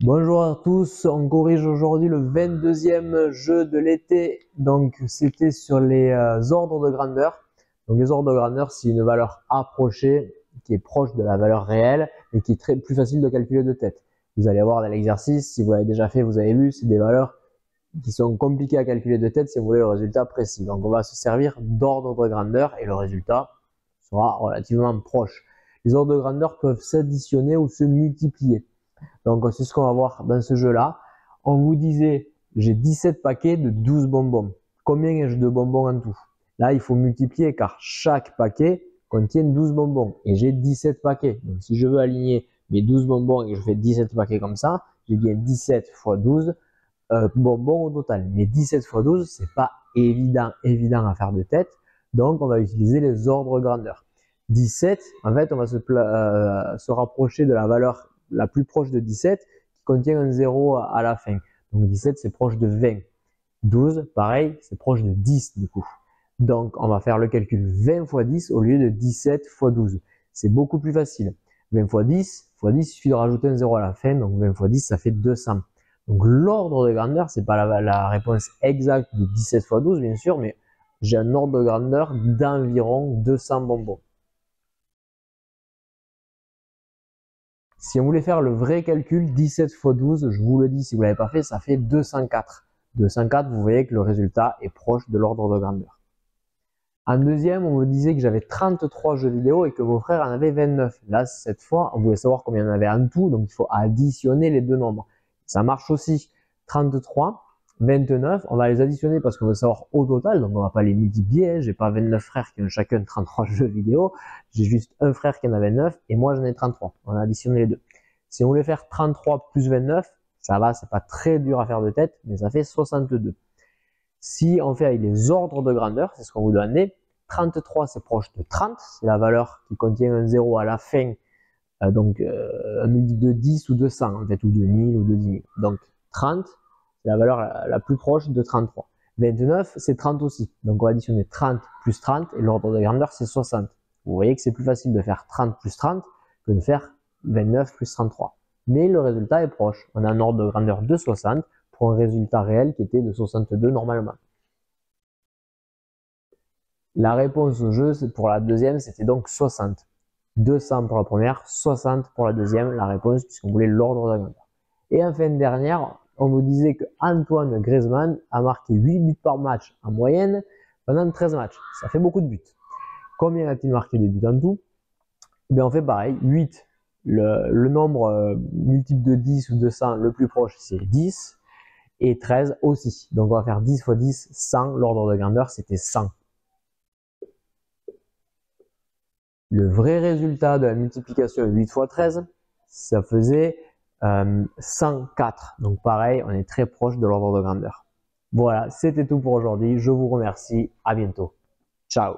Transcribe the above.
Bonjour à tous, on corrige aujourd'hui le 22e jeu de l'été, donc c'était sur les ordres de grandeur. Donc les ordres de grandeur, c'est une valeur approchée qui est proche de la valeur réelle et qui est plus facile de calculer de tête. Vous allez voir dans l'exercice, si vous l'avez déjà fait, vous avez vu, c'est des valeurs qui sont compliquées à calculer de tête si vous voulez le résultat précis. Donc on va se servir d'ordre de grandeur et le résultat sera relativement proche. Les ordres de grandeur peuvent s'additionner ou se multiplier. Donc c'est ce qu'on va voir dans ce jeu-là. On vous disait, j'ai 17 paquets de 12 bonbons. Combien ai-je de bonbons en tout? Là, il faut multiplier car chaque paquet contient 12 bonbons et j'ai 17 paquets. Donc si je veux aligner mes 12 bonbons et que je fais 17 paquets comme ça, j'ai bien 17 fois 12 bonbons au total. Mais 17 fois 12, c'est pas évident à faire de tête. Donc on va utiliser les ordres grandeur. 17, en fait, on va se rapprocher de la valeur la plus proche de 17 qui contient un 0 à la fin. Donc 17, c'est proche de 20. 12, pareil, c'est proche de 10 du coup. Donc on va faire le calcul 20 fois 10 au lieu de 17 fois 12. C'est beaucoup plus facile. 20 fois 10, il suffit de rajouter un 0 à la fin. Donc 20 fois 10, ça fait 200. Donc l'ordre de grandeur, c'est pas la réponse exacte de 17 fois 12, bien sûr, mais j'ai un ordre de grandeur d'environ 200 bonbons. Si on voulait faire le vrai calcul, 17 fois 12, je vous le dis, si vous ne l'avez pas fait, ça fait 204. 204, vous voyez que le résultat est proche de l'ordre de grandeur. En deuxième, on me disait que j'avais 33 jeux vidéo et que vos frères en avaient 29. Là, cette fois, on voulait savoir combien il y en avait en tout, donc il faut additionner les deux nombres. Ça marche aussi. 33, 29, on va les additionner parce qu'on veut savoir au total, donc on va pas les multiplier. J'ai pas 29 frères qui ont chacun 33 jeux vidéo, j'ai juste un frère qui en a 29 et moi j'en ai 33. On a additionné les deux. Si on voulait faire 33 plus 29, ça va, c'est pas très dur à faire de tête, mais ça fait 62. Si on fait avec les ordres de grandeur, c'est ce qu'on vous donnait, 33 c'est proche de 30, c'est la valeur qui contient un 0 à la fin, donc un multiple de 10 ou de 100 en fait, ou de 1000 ou de 10 000. Donc 30, c'est la valeur la plus proche de 33. 29, c'est 30 aussi. Donc on va additionner 30 plus 30 et l'ordre de grandeur c'est 60. Vous voyez que c'est plus facile de faire 30 plus 30 que de faire 29 plus 33. Mais le résultat est proche. On a un ordre de grandeur de 60 pour un résultat réel qui était de 62 normalement. La réponse au jeu pour la deuxième, c'était donc 60. 200 pour la première, 60 pour la deuxième, la réponse, puisqu'on voulait l'ordre de grandeur. Et enfin, dernière, on vous disait que Antoine Griezmann a marqué 8 buts par match en moyenne pendant 13 matchs. Ça fait beaucoup de buts. Combien a-t-il marqué de buts en tout? Eh bien, on fait pareil, 8. Le nombre multiple de 10 ou de 100, le plus proche, c'est 10. Et 13 aussi. Donc, on va faire 10 fois 10, 100. L'ordre de grandeur, c'était 100. Le vrai résultat de la multiplication 8 fois 13, ça faisait 104. Donc pareil, on est très proche de l'ordre de grandeur. Voilà, c'était tout pour aujourd'hui. Je vous remercie. À bientôt. Ciao.